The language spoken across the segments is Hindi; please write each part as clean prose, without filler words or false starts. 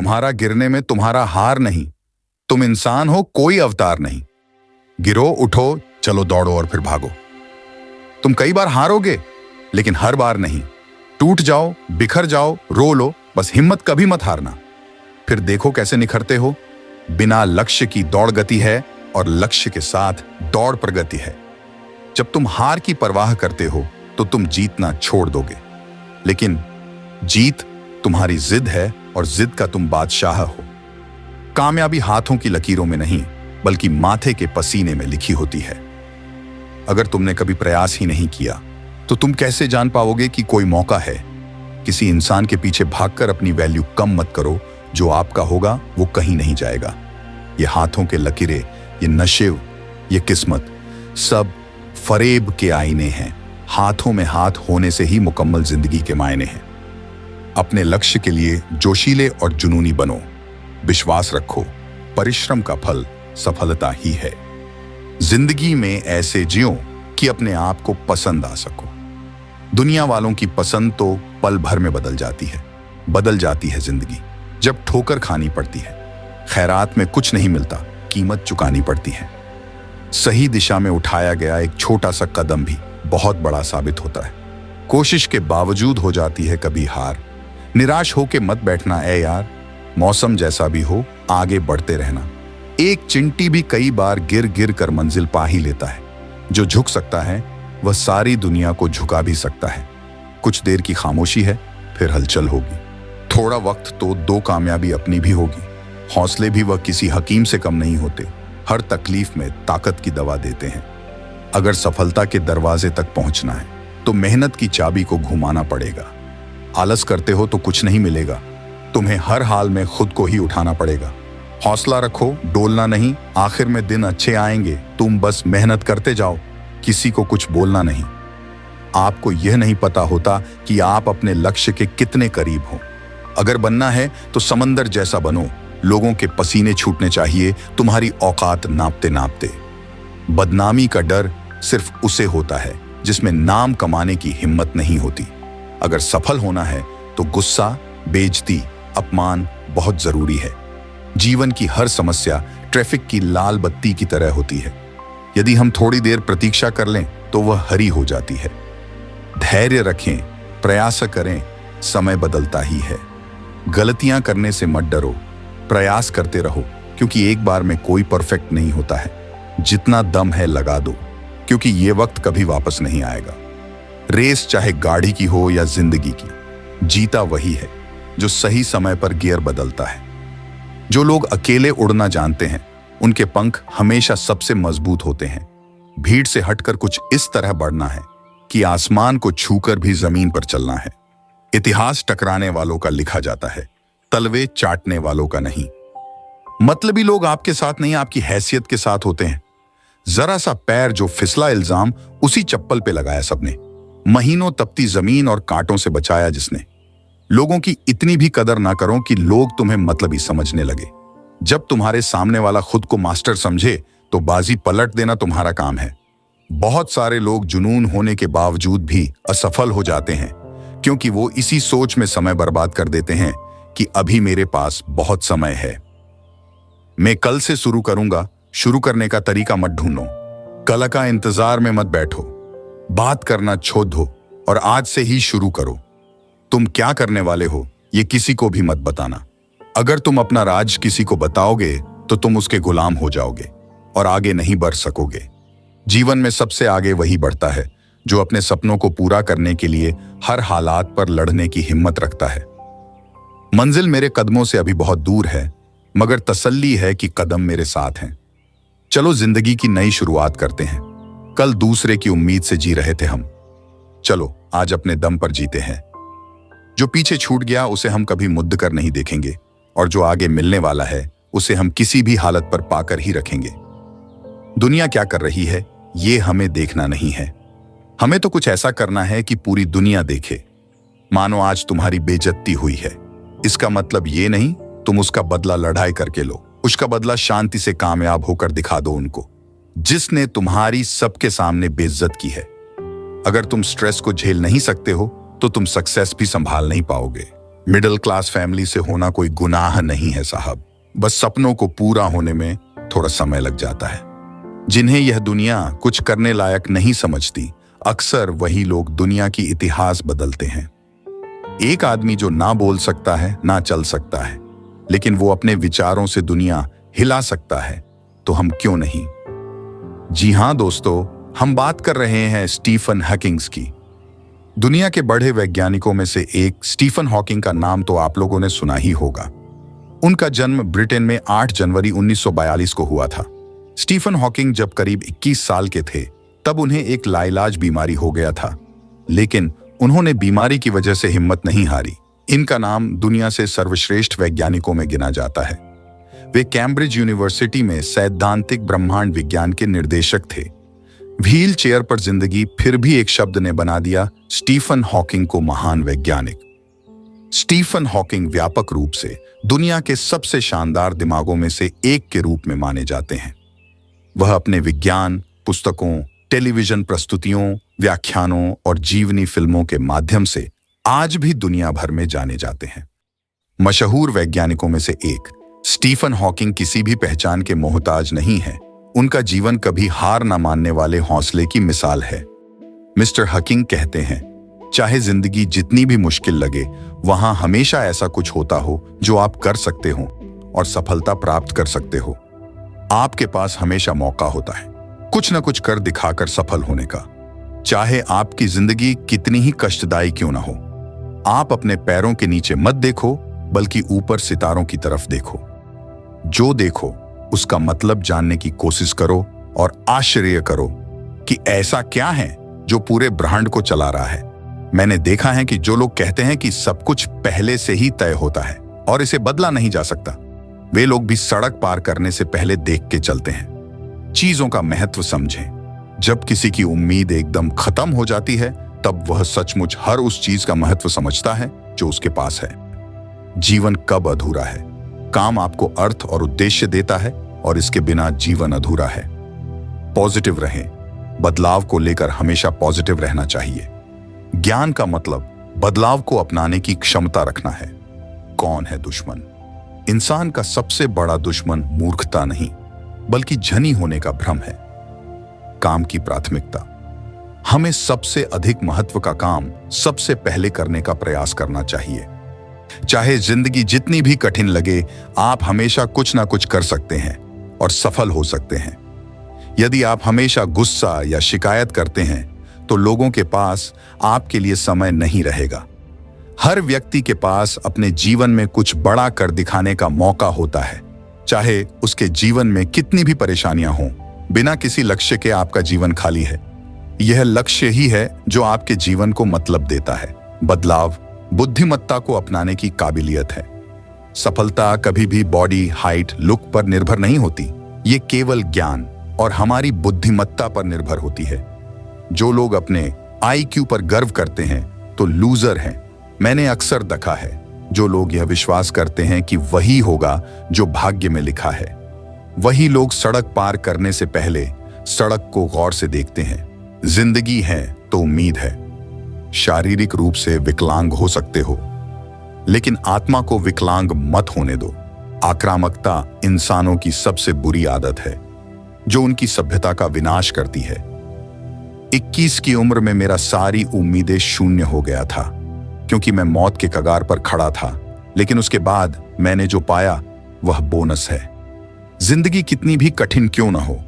तुम्हारा गिरने में तुम्हारा हार नहीं, तुम इंसान हो, कोई अवतार नहीं। गिरो, उठो, चलो दौड़ो और फिर भागो। तुम कई बार हारोगे, लेकिन हर बार नहीं। टूट जाओ, बिखर जाओ, रो लो, बस हिम्मत कभी मत हारना। फिर देखो कैसे निखरते हो। बिना लक्ष्य की दौड़ गति है और लक्ष्य के साथ दौड़ प्रगति है। जब तुम हार की परवाह करते हो तो तुम जीतना छोड़ दोगे, लेकिन जीत तुम्हारी जिद है और जिद का तुम बादशाह हो। कामयाबी हाथों की लकीरों में नहीं, बल्कि माथे के पसीने में लिखी होती है। अगर तुमने कभी प्रयास ही नहीं किया तो तुम कैसे जान पाओगे कि कोई मौका है। किसी इंसान के पीछे भागकर अपनी वैल्यू कम मत करो। जो आपका होगा वो कहीं नहीं जाएगा। ये हाथों के लकीरें, ये नशीब, ये किस्मत, सब फरेब के आईने हैं। हाथों में हाथ होने से ही मुकम्मल जिंदगी के मायने हैं। अपने लक्ष्य के लिए जोशीले और जुनूनी बनो। विश्वास रखो, परिश्रम का फल सफलता ही है। जिंदगी में ऐसे जियो कि अपने आप को पसंद आ सको। दुनिया वालों की पसंद तो पल भर में बदल जाती है जिंदगी। जब ठोकर खानी पड़ती है, खैरात में कुछ नहीं मिलता, कीमत चुकानी पड़ती है। सही दिशा में उठाया गया एक छोटा सा कदम भी बहुत बड़ा साबित होता है। कोशिश के बावजूद हो जाती है कभी हार। निराश होके मत बैठना ए यार। मौसम जैसा भी हो, आगे बढ़ते रहना। एक चिंटी भी कई बार गिर गिर कर मंजिल पा ही लेता है। जो झुक सकता है वह सारी दुनिया को झुका भी सकता है। कुछ देर की खामोशी है, फिर हलचल होगी। थोड़ा वक्त तो दो कामयाबी अपनी भी होगी। हौसले भी वह किसी हकीम से कम नहीं होते। हर तकलीफ में ताकत की दवा देते हैं। अगर सफलता के दरवाजे तक पहुंचना है तो मेहनत की चाबी को घुमाना पड़ेगा। आलस करते हो तो कुछ नहीं मिलेगा। तुम्हें हर हाल में खुद को ही उठाना पड़ेगा। हौसला रखो, डोलना नहीं। आखिर में दिन अच्छे आएंगे। तुम बस मेहनत करते जाओ, किसी को कुछ बोलना नहीं। आपको यह नहीं पता होता कि आप अपने लक्ष्य के कितने करीब हो। अगर बनना है तो समंदर जैसा बनो। लोगों के पसीने छूटने चाहिए तुम्हारी औकात नापते नापते। बदनामी का डर सिर्फ उसे होता है जिसमें नाम कमाने की हिम्मत नहीं होती। अगर सफल होना है तो गुस्सा, बेइज्जती, अपमान बहुत जरूरी है। जीवन की हर समस्या ट्रैफिक की लाल बत्ती की तरह होती है। यदि हम थोड़ी देर प्रतीक्षा कर लें तो वह हरी हो जाती है। धैर्य रखें, प्रयास करें, समय बदलता ही है। गलतियां करने से मत डरो, प्रयास करते रहो, क्योंकि एक बार में कोई परफेक्ट नहीं होता है। जितना दम है लगा दो, क्योंकि ये वक्त कभी वापस नहीं आएगा। रेस चाहे गाड़ी की हो या जिंदगी की, जीता वही है जो सही समय पर गियर बदलता है। जो लोग अकेले उड़ना जानते हैं उनके पंख हमेशा सबसे मजबूत होते हैं। भीड़ से हटकर कुछ इस तरह बढ़ना है कि आसमान को छूकर भी जमीन पर चलना है। इतिहास टकराने वालों का लिखा जाता है, तलवे चाटने वालों का नहीं। मतलबी लोग आपके साथ नहीं, आपकी हैसियत के साथ होते हैं। जरा सा पैर जो फिसला, इल्जाम उसी चप्पल पे लगाया सबने। महीनों तपती जमीन और कांटों से बचाया जिसने। लोगों की इतनी भी कदर ना करो कि लोग तुम्हें मतलबी समझने लगे। जब तुम्हारे सामने वाला खुद को मास्टर समझे तो बाजी पलट देना तुम्हारा काम है। बहुत सारे लोग जुनून होने के बावजूद भी असफल हो जाते हैं, क्योंकि वो इसी सोच में समय बर्बाद कर देते हैं कि अभी मेरे पास बहुत समय है। मैं कल से शुरू करूंगा। शुरू करने का तरीका मत ढूंढो। कल का इंतजार में मत बैठो। बात करना छोड़ दो और आज से ही शुरू करो। तुम क्या करने वाले हो ये किसी को भी मत बताना। अगर तुम अपना राज किसी को बताओगे तो तुम उसके गुलाम हो जाओगे और आगे नहीं बढ़ सकोगे। जीवन में सबसे आगे वही बढ़ता है जो अपने सपनों को पूरा करने के लिए हर हालात पर लड़ने की हिम्मत रखता है। मंजिल मेरे कदमों से अभी बहुत दूर है, मगर तसल्ली है कि कदम मेरे साथ हैं। चलो जिंदगी की नई शुरुआत करते हैं। कल दूसरे की उम्मीद से जी रहे थे हम, चलो आज अपने दम पर जीते हैं। जो पीछे छूट गया उसे हम कभी मुद्द कर नहीं देखेंगे, और जो आगे मिलने वाला है उसे हम किसी भी हालत पर पाकर ही रखेंगे। दुनिया क्या कर रही है ये हमें देखना नहीं है। हमें तो कुछ ऐसा करना है कि पूरी दुनिया देखे। मानो आज तुम्हारी बेइज्जती हुई है, इसका मतलब ये नहीं तुम उसका बदला लड़ाई करके लो। उसका बदला शांति से कामयाब होकर दिखा दो उनको जिसने तुम्हारी सबके सामने बेइज्जत की है। अगर तुम स्ट्रेस को झेल नहीं सकते हो तो तुम सक्सेस भी संभाल नहीं पाओगे। मिडिल क्लास फैमिली से होना कोई गुनाह नहीं है साहब, बस सपनों को पूरा होने में थोड़ा समय लग जाता है। जिन्हें यह दुनिया कुछ करने लायक नहीं समझती, अक्सर वही लोग दुनिया की इतिहास बदलते हैं। एक आदमी जो ना बोल सकता है, ना चल सकता है, लेकिन वो अपने विचारों से दुनिया हिला सकता है, तो हम क्यों नहीं। जी हां दोस्तों, हम बात कर रहे हैं स्टीफन हॉकिंग की। दुनिया के बड़े वैज्ञानिकों में से एक स्टीफन हॉकिंग का नाम तो आप लोगों ने सुना ही होगा। उनका जन्म ब्रिटेन में 8 जनवरी 1942 को हुआ था। स्टीफन हॉकिंग जब करीब 21 साल के थे, तब उन्हें एक लाइलाज बीमारी हो गया था, लेकिन उन्होंने बीमारी की वजह से हिम्मत नहीं हारी। इनका नाम दुनिया से सर्वश्रेष्ठ वैज्ञानिकों में गिना जाता है। वे कैम्ब्रिज यूनिवर्सिटी में सैद्धांतिक ब्रह्मांड विज्ञान के निर्देशक थे। व्हील चेयर पर जिंदगी फिर भी एक शब्द ने बना दिया स्टीफन हॉकिंग को महान वैज्ञानिक। स्टीफन हॉकिंग व्यापक रूप से दुनिया के सबसे शानदार दिमागों में से एक के रूप में माने जाते हैं। वह अपने विज्ञान, पुस्तकों, टेलीविजन प्रस्तुतियों, व्याख्यानों और जीवनी फिल्मों के माध्यम से आज भी दुनिया भर में जाने जाते हैं। मशहूर वैज्ञानिकों में से एक स्टीफन हॉकिंग किसी भी पहचान के मोहताज नहीं है। उनका जीवन कभी हार न मानने वाले हौसले की मिसाल है। मिस्टर हॉकिंग कहते हैं, चाहे जिंदगी जितनी भी मुश्किल लगे, वहां हमेशा ऐसा कुछ होता हो जो आप कर सकते हो और सफलता प्राप्त कर सकते हो। आपके पास हमेशा मौका होता है कुछ न कुछ कर दिखाकर सफल होने का। चाहे आपकी जिंदगी कितनी ही कष्टदायी क्यों ना हो, आप अपने पैरों के नीचे मत देखो, बल्कि ऊपर सितारों की तरफ देखो। जो देखो उसका मतलब जानने की कोशिश करो और आश्चर्य करो कि ऐसा क्या है जो पूरे ब्रह्मांड को चला रहा है। मैंने देखा है कि जो लोग कहते हैं कि सब कुछ पहले से ही तय होता है और इसे बदला नहीं जा सकता, वे लोग भी सड़क पार करने से पहले देख के चलते हैं। चीजों का महत्व समझें। जब किसी की उम्मीद एकदम खत्म हो जाती है, तब वह सचमुच हर उस चीज का महत्व समझता है जो उसके पास है। जीवन कब अधूरा है? काम आपको अर्थ और उद्देश्य देता है और इसके बिना जीवन अधूरा है। पॉजिटिव रहें। बदलाव को लेकर हमेशा पॉजिटिव रहना चाहिए। ज्ञान का मतलब बदलाव को अपनाने की क्षमता रखना है। कौन है दुश्मन? इंसान का सबसे बड़ा दुश्मन मूर्खता नहीं, बल्कि झनी होने का भ्रम है। काम की प्राथमिकता। हमें सबसे अधिक महत्व का काम सबसे पहले करने का प्रयास करना चाहिए। चाहे जिंदगी जितनी भी कठिन लगे, आप हमेशा कुछ ना कुछ कर सकते हैं और सफल हो सकते हैं। यदि आप हमेशा गुस्सा या शिकायत करते हैं, तो लोगों के पास आपके लिए समय नहीं रहेगा। हर व्यक्ति के पास अपने जीवन में कुछ बड़ा कर दिखाने का मौका होता है, चाहे उसके जीवन में कितनी भी परेशानियां हों। बिना किसी लक्ष्य के आपका जीवन खाली है। यह लक्ष्य ही है जो आपके जीवन को मतलब देता है। बदलाव बुद्धिमत्ता को अपनाने की काबिलियत है। सफलता कभी भी बॉडी, हाइट, लुक पर निर्भर नहीं होती। ये केवल ज्ञान और हमारी बुद्धिमत्ता पर निर्भर होती है। जो लोग अपने IQ पर गर्व करते हैं तो लूजर हैं। मैंने अक्सर देखा है, जो लोग यह विश्वास करते हैं कि वही होगा जो भाग्य में लिखा है, वही लोग सड़क पार करने से पहले सड़क को गौर से देखते हैं। जिंदगी है तो उम्मीद है। शारीरिक रूप से विकलांग हो सकते हो, लेकिन आत्मा को विकलांग मत होने दो। आक्रामकता इंसानों की सबसे बुरी आदत है, जो उनकी सभ्यता का विनाश करती है। 21 की उम्र में मेरा सारी उम्मीदें शून्य हो गया था, क्योंकि मैं मौत के कगार पर खड़ा था। लेकिन उसके बाद मैंने जो पाया वह बोनस है। जिंदगी कितनी भी कठिन क्यों ना हो,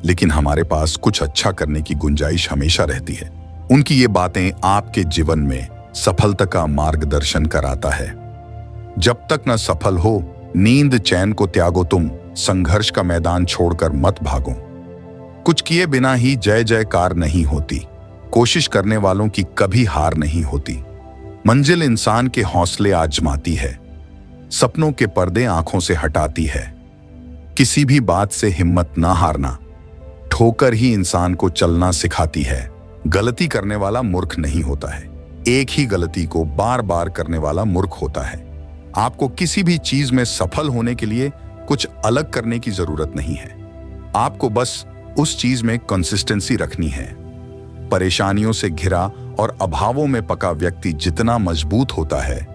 लेकिन हमारे पास कुछ अच्छा करने की गुंजाइश हमेशा रहती है। उनकी ये बातें आपके जीवन में सफलता का मार्गदर्शन कराता है। जब तक न सफल हो, नींद चैन को त्यागो तुम, संघर्ष का मैदान छोड़कर मत भागो। कुछ किए बिना ही जय जयकार नहीं होती। कोशिश करने वालों की कभी हार नहीं होती। मंजिल इंसान के हौसले आजमाती है, सपनों के पर्दे आंखों से हटाती है। किसी भी बात से हिम्मत ना हारना। ठोकर ही इंसान को चलना सिखाती है। गलती करने वाला मूर्ख नहीं होता है, एक ही गलती को बार बार करने वाला मूर्ख होता है। आपको किसी भी चीज में सफल होने के लिए कुछ अलग करने की जरूरत नहीं है। आपको बस उस चीज में कंसिस्टेंसी रखनी है। परेशानियों से घिरा और अभावों में पका व्यक्ति जितना मजबूत होता है,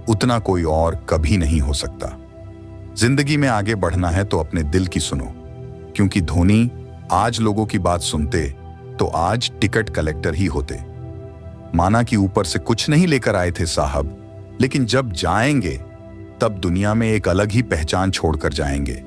उतना कोई और कभी नहीं हो सकता। जिंदगी में आगे बढ़ना है तो अपने दिल की सुनो, क्योंकि धोनी आज लोगों की बात सुनते तो आज टिकट कलेक्टर ही होते। माना कि ऊपर से कुछ नहीं लेकर आए थे साहब, लेकिन जब जाएंगे तब दुनिया में एक अलग ही पहचान छोड़कर जाएंगे।